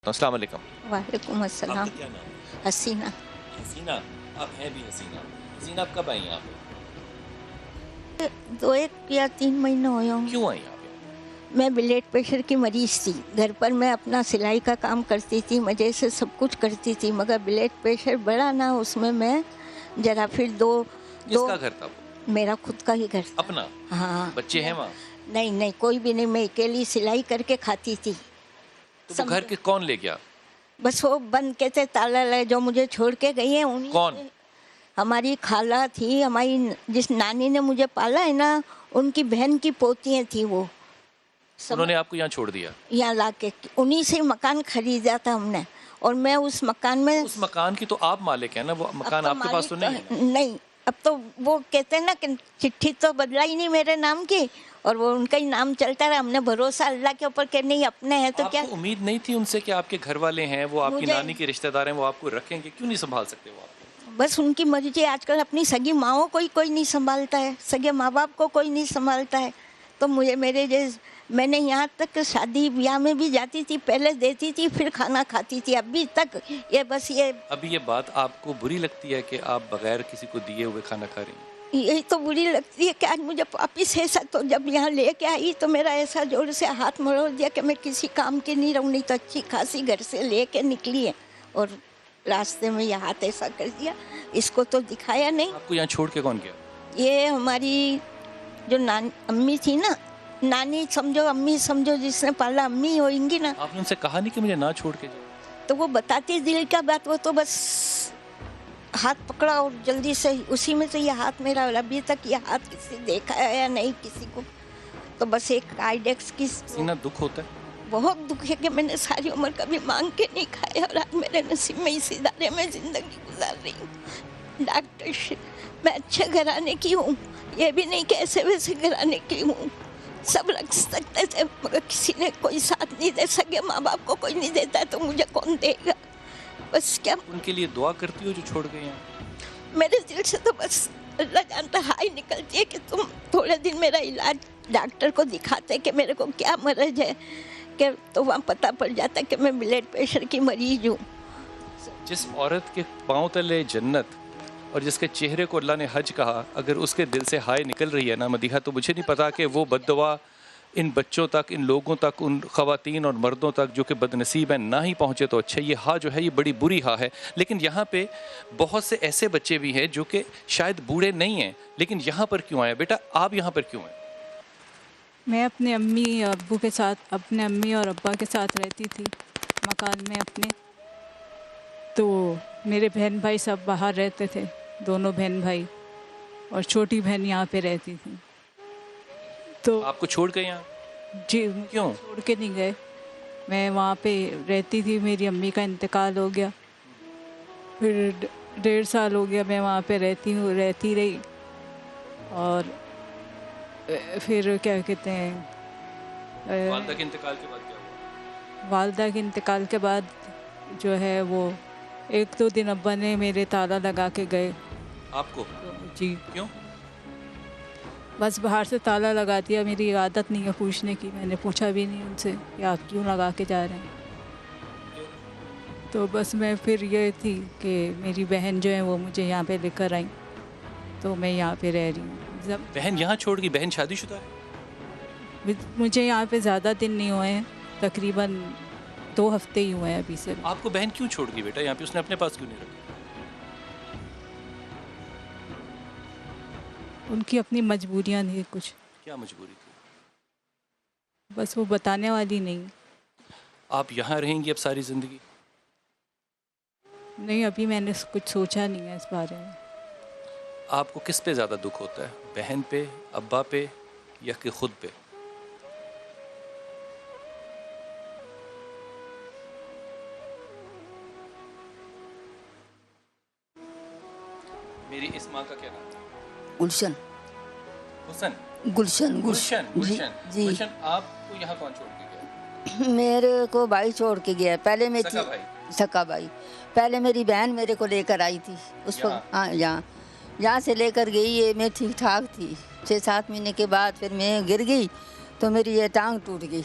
अस्सलाम वालेकुम। वालेकुम अस्सलाम। आपका क्या नाम है? हसीना। हसीना, आप हैं भी हसीना। हसीना आप कब आई यहाँ पे? 2 या 3 महीने हुए होंगे। क्यों आई यहाँ पे? मैं ब्लड प्रेशर की मरीज़ थी। घर पर मैं अपना सिलाई का काम करती थी, मज़े से सब कुछ करती थी, मगर ब्लड प्रेशर बढ़ा ना, उसमें मैं ज़रा फिर दो किसका घर था वो? मेरा खुद का ही घर था। अपना? हाँ। बच्चे हैं वहाँ? नहीं नहीं, कोई भी नहीं, मैं अकेली सिलाई करके खाती थी। तो वो घर के कौन ले गया? बस वो बंद के थे, ताला लगा, जो मुझे छोड़ के गई है उन्हीं कौन? हमारी खाला थी, हमारी जिस नानी ने मुझे पाला है ना, उनकी बहन की पोतियाँ थी वो। उन्होंने आपको यहाँ छोड़ दिया? यहाँ ला के उन्हीं से मकान खरीदा था हमने, और मैं उस मकान में। उस मकान की तो आप मालिक हैं ना, वो मकान आपके पास तो नहीं है ना? नहीं, अब तो वो कहते हैं ना कि चिट्ठी तो बदला ही नहीं मेरे नाम की, और वो उनका ही नाम चलता रहा। हमने भरोसा अल्लाह के ऊपर कि नहीं अपने हैं तो क्या। आपको उम्मीद नहीं थी उनसे कि आपके घर वाले हैं, वो आपकी मुझे- नानी के रिश्तेदार हैं, वो आपको रखेंगे? क्यों नहीं संभाल सकते वो आपको? बस उनकी मर्जी। आजकल अपनी सगी माँओं को ही कोई नहीं संभालता है, सगे माँ बाप को कोई नहीं संभालता है। तो मुझे मेरे जैसे, मैंने यहाँ तक शादी ब्याह में भी जाती थी, पहले देती थी फिर खाना खाती थी, अभी तक ये बस ये। अभी ये बात आपको बुरी लगती है कि आप बगैर किसी को दिए हुए खाना खा रही हैं? यही तो बुरी लगती है कि आज मुझे वापिस ऐसा, तो जब यहाँ लेके आई तो मेरा ऐसा जोर से हाथ मरोड़ दिया कि मैं किसी काम की नहीं रहूँ, नहीं तो अच्छी खासी घर से लेके निकली है, और रास्ते में ये हाथ ऐसा कर दिया। इसको तो दिखाया नहीं। आपको यहाँ छोड़ के कौन गया? ये हमारी जो अम्मी थी ना, नानी समझो, अम्मी समझो, जिसने पाला अम्मी होंगी ना। आपने उनसे कहा नहीं कि मुझे ना छोड़ के जाओ? तो वो बताती दिल का बात, वो तो बस हाथ पकड़ा और जल्दी से उसी में से ये हाथ मेरा, अभी तक ये हाथ किसी देखा है या नहीं किसी को। तो बस एक आइडेक्स की सीना दुख होता है? बहुत दुख है कि मैंने सारी उम्र कभी मांग के नहीं खाया, और आज मेरे नसीब में इस इदारे में ज़िंदगी गुजार रही हूँ। डॉक्टर से मैं अच्छे घराने की हूँ, ये भी नहीं कि ऐसे वैसे घराने की हूँ। सब रख सकते थे मगर किसी ने कोई साथ नहीं दे सके, माँ बाप को कोई नहीं देता तो मुझे कौन देगा। बस क्या उनके लिए दुआ करती हो जो छोड़ गए हैं? मेरे दिल से तो बस अल्लाह जानता हाय निकलती है कि तुम थोड़े दिन मेरा इलाज डॉक्टर को दिखाते कि मेरे को क्या मर्ज है, कि तो वहाँ पता पड़ जाता कि मैं ब्लड प्रेशर की मरीज हूँ। जिस औरत के पांव तले जन्नत और जिसके चेहरे को अल्लाह ने हज कहा, अगर उसके दिल से हाय निकल रही है ना मदीहा, तो मुझे नहीं पता कि वो बद्दुआ इन बच्चों तक, इन लोगों तक, उन ख़वातीन और मर्दों तक जो कि बदनसीब हैं ना ही पहुँचे तो अच्छा। ये हा जो है ये बड़ी बुरी हा है। लेकिन यहाँ पे बहुत से ऐसे बच्चे भी हैं जो कि शायद बूढ़े नहीं हैं, लेकिन यहाँ पर क्यों आए? बेटा आप यहाँ पर क्यों आए? मैं अपने अम्मी अब्बू के साथ, अपने अम्मी और अब्बा के साथ रहती थी मकान में अपने। तो मेरे बहन भाई सब बाहर रहते थे, दोनों बहन भाई, और छोटी बहन यहाँ पे रहती थी। तो आपको छोड़ गए यहाँ? जी, क्यों? छोड़ के नहीं गए, मैं वहाँ पे रहती थी। मेरी अम्मी का इंतकाल हो गया, फिर 1.5 साल हो गया मैं वहाँ पे रहती रही। और फिर क्या कहते हैं, वालिदा के इंतकाल के बाद क्या हुआ? वालिदा के इंतकाल के बाद जो है वो 1-2 दिन अब्बा ने मेरे ताला लगा के गए। आपको? जी, क्यों? बस बाहर से ताला लगा दिया। मेरी आदत नहीं है पूछने की, मैंने पूछा भी नहीं उनसे कि आप क्यों लगा के जा रहे हैं। तो बस मैं फिर ये थी कि मेरी बहन जो है वो मुझे यहाँ पे लेकर आई, तो मैं यहाँ पे रह रही हूँ। जब बहन यहाँ छोड़ गई? बहन शादीशुदा है? मुझे यहाँ पे ज़्यादा दिन नहीं हुए हैं, तकरीबन 2 हफ्ते ही हुए हैं अभी से। आपको बहन क्यों छोड़ गई बेटा यहाँ पे? उसने अपने पास क्यों नहीं रखा? उनकी अपनी मजबूरियाँ थी कुछ, क्या मजबूरी थी? बस वो बताने वाली नहीं। आप यहाँ रहेंगी अब सारी ज़िंदगी? नहीं, अभी मैंने कुछ सोचा नहीं है इस बारे में। आपको किस पे ज़्यादा दुख होता है, बहन पे, अब्बा पे, या कि खुद पे? मेरी इस माँ का क्या नाम है? गुलशन। हुसन? गुलशन गुलशन? गुलशन? जी। गुलशन, आपको यहाँ कौन छोड़ के गया? मेरे को भाई छोड़ के गया। पहले मैं सगा भाई? सका भाई। पहले मेरी बहन मेरे को लेकर आई थी उस पर। यहाँ? हाँ, यहाँ से लेकर गई। ये मैं ठीक ठाक थी। 6-7 महीने के बाद फिर मैं गिर गई तो मेरी ये टांग टूट गई।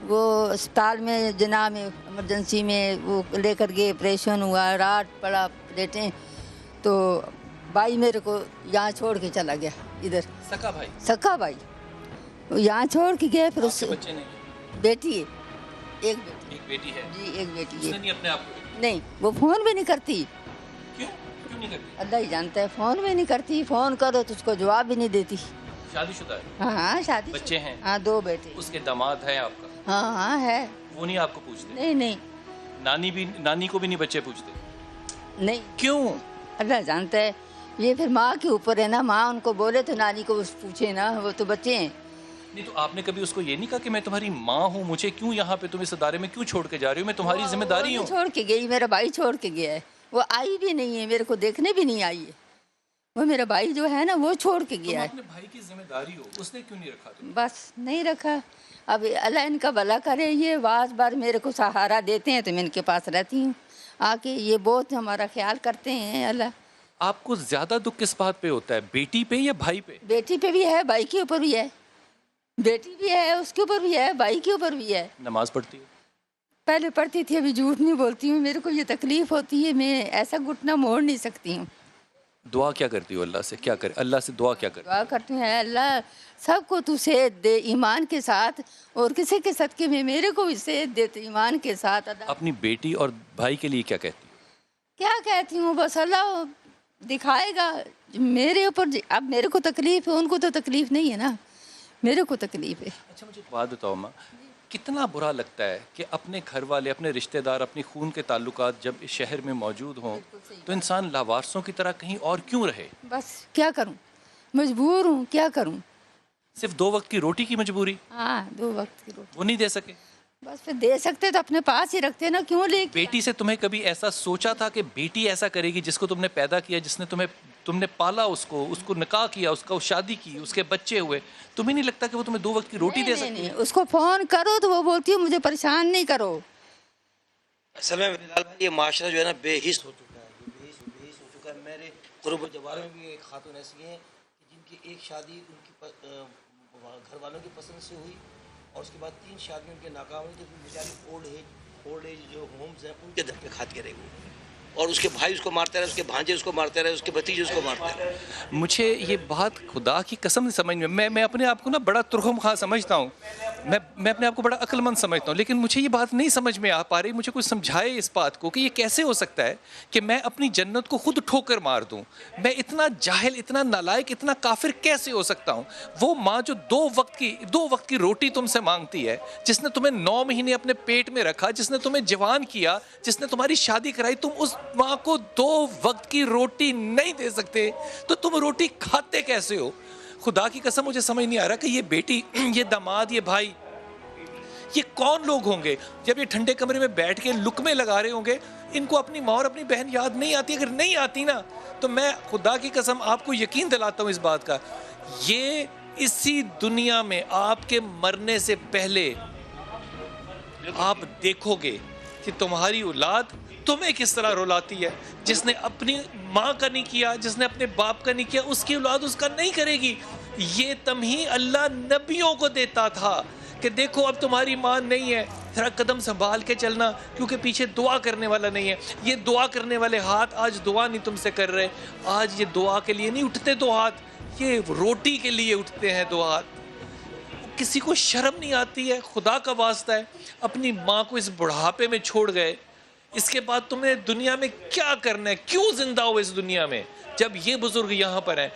وہ اسپتال میں جنا میں ایمرجنسی میں وہ لے کر گئے، آپریشن ہوا، رات پڑا پلیٹیں، تو بھائی میرے کو یہاں چھوڑ کے چلا گیا ادھر، سکا بھائی؟ سکا بھائی یہاں چھوڑ کے گئے. پھر اس بچے نہیں؟ بیٹی ہے، ایک بیٹی. ایک بیٹی ہے؟ جی ایک بیٹی اس ہے. نے نہیں اپنے آپ کو؟ نہیں وہ فون بھی نہیں کرتی. کیوں نہیں کرتی؟ اللہ ہی جانتا ہے، فون بھی نہیں کرتی. فون کرو تو اس کو جواب بھی نہیں دیتی. شادی شدہ ہے؟ ہاں ہاں شادی. بچے ہیں؟ ہاں 2 بیٹے. اس کے داماد ہے آپ کا؟ ہاں ہاں ہے. وہ نہیں آپ کو پوچھتے؟ نہیں نہیں نانی کو بھی نہیں بچے پوچھتے؟ نہیں. کیوں؟ اللہ جانتا ہے. یہ پھر ماں کے اوپر ہے نا، ماں ان کو بولے تو نانی کو پوچھے نا، وہ تو بچے ہیں. نہیں تو آپ نے کبھی اس کو یہ نہیں کہا کہ میں تمہاری ماں ہوں، مجھے کیوں یہاں پہ تم اس ادارے میں کیوں چھوڑ کے جا رہی ہو، میں تمہاری ذمہ داری وہ ہوں؟ چھوڑ کے گئی، میرا بھائی چھوڑ کے گیا ہے. وہ آئی بھی نہیں ہے، میرے کو دیکھنے بھی نہیں آئی ہے. وہ میرا بھائی جو ہے نا وہ چھوڑ کے تم گیا ہے. اپنے بھائی کی ذمہ داری ہو، اس نے کیوں نہیں رکھا تمہیں؟ بس نہیں رکھا. اب اللہ ان کا بھلا کرے. یہ بعض بار میرے کو سہارا دیتے ہیں تو میں ان کے پاس رہتی ہوں آ کے. یہ بہت ہمارا خیال کرتے ہیں. اللہ. آپ کو زیادہ دکھ کس بات پہ ہوتا ہے، بیٹی پہ یا بھائی پہ؟ بیٹی پہ بھی ہے، بھائی کے اوپر بھی ہے. بیٹی بھی ہے اس کے اوپر بھی ہے، بھائی کے اوپر بھی ہے. نماز پڑھتی ہو؟ پہلے پڑھتی تھی، ابھی جھوٹ نہیں بولتی ہوں. میرے کو یہ تکلیف ہوتی ہے، میں ایسا گھٹنا موڑ نہیں سکتی ہوں. دعا کیا کرتی ہو اللہ سے؟ کیا کرے اللہ سے دعا کیا کرتی؟ دعا کرتی ہوں، اے اللہ سب کو تو صحت دے ایمان کے ساتھ، اور کسی کے صدقے میں میرے کو بھی صحت دے تو ایمان کے ساتھ. اپنی بیٹی اور بھائی کے لیے کیا کہتی ہو؟ کیا کہتی ہوں، بس اللہ دکھائے گا میرے اوپر. اب میرے کو تکلیف ہے، ان کو تو تکلیف نہیں ہے نا، میرے کو تکلیف ہے. اچھا مجھے ایک بات بتاؤ ماں، کتنا برا لگتا ہے کہ اپنے گھر والے، اپنے رشتہ دار، اپنی خون کے تعلقات جب اس شہر میں موجود ہوں تو انسان لاوارثوں کی طرح کہیں اور کیوں رہے؟ بس کیا کروں، مجبور ہوں، کیا کروں. صرف 2 وقت کی روٹی کی مجبوری؟ ہاں 2 وقت کی روٹی. وہ نہیں دے سکے؟ بس پھر دے سکتے تو اپنے پاس ہی رکھتے نا، کیوں لے کے. بیٹی سے تمہیں کبھی ایسا سوچا تھا کہ بیٹی ایسا کرے گی، جس کو تم نے پیدا کیا، جس نے تم نے پالا، اس کو نکاح کیا، اس کو شادی کی، اس کے بچے ہوئے، تمہیں نہیں لگتا کہ وہ تمہیں 2 وقت کی روٹی دے سکتی ہے؟ اس کو فون کرو تو وہ بولتی ہے مجھے پریشان نہیں کرو. اصل میں بلال بھائی یہ معاشرہ جو ہے نا بے حس ہو چکا ہے، بے حس ہو چکا ہے. میرے قرب و جوار میں بھی ایک خاتون ایسی ہیں کہ جن کی ایک شادی ان کی گھر والوں کی پسند سے ہوئی، اور اس کے بعد 3 شادیوں کے ناکام ہوئی، تو بیچاری اولڈ ایج جو ہومز ہیں ان کے در پہ کھاتی رہے گی، اور اس کے بھائی اس کو مارتے رہے، اس کے بھانجے اس کو مارتے رہے، اس کے بھتیجے اس کو مارتے رہے. مجھے یہ بات خدا کی قسم نہیں سمجھ میں اپنے آپ کو نا بڑا ترخم خواہ سمجھتا ہوں، میں اپنے آپ کو بڑا عقل مند سمجھتا ہوں، لیکن مجھے یہ بات نہیں سمجھ میں آ پا رہی. مجھے کوئی سمجھائے اس بات کو کہ یہ کیسے ہو سکتا ہے کہ میں اپنی جنت کو خود ٹھوکر مار دوں. میں اتنا جاہل، اتنا نالائق، اتنا کافر کیسے ہو سکتا ہوں؟ وہ ماں جو 2 وقت کی روٹی تم سے مانگتی ہے، جس نے تمہیں 9 مہینے اپنے پیٹ میں رکھا، جس نے تمہیں جوان کیا، جس نے تمہاری شادی کرائی، تم اس ماں کو 2 وقت کی روٹی نہیں دے سکتے تو تم روٹی کھاتے کیسے ہو؟ خدا کی قسم مجھے سمجھ نہیں آ رہا کہ یہ بیٹی، یہ داماد، یہ بھائی، یہ کون لوگ ہوں گے جب یہ ٹھنڈے کمرے میں بیٹھ کے لقمے لگا رہے ہوں گے؟ ان کو اپنی ماں اور اپنی بہن یاد نہیں آتی؟ اگر نہیں آتی نا تو میں خدا کی قسم آپ کو یقین دلاتا ہوں اس بات کا، یہ اسی دنیا میں آپ کے مرنے سے پہلے آپ دیکھو گے کہ تمہاری اولاد تمہیں کس طرح رلاتی ہے. جس نے اپنی ماں کا نہیں کیا، جس نے اپنے باپ کا نہیں کیا، اس کی اولاد اس کا نہیں کرے گی. یہ تمہیں اللہ نبیوں کو دیتا تھا کہ دیکھو اب تمہاری ماں نہیں ہے، ذرا قدم سنبھال کے چلنا، کیونکہ پیچھے دعا کرنے والا نہیں ہے. یہ دعا کرنے والے ہاتھ آج دعا نہیں تم سے کر رہے، آج یہ دعا کے لیے نہیں اٹھتے 2 ہاتھ، یہ روٹی کے لیے اٹھتے ہیں 2 ہاتھ. کسی کو شرم نہیں آتی ہے؟ خدا کا واسطہ ہے، اپنی ماں کو اس بڑھاپے میں چھوڑ گئے. اس کے بعد تمہیں دنیا میں کیا کرنا ہے؟ کیوں زندہ ہو اس دنیا میں جب یہ بزرگ یہاں پر ہیں؟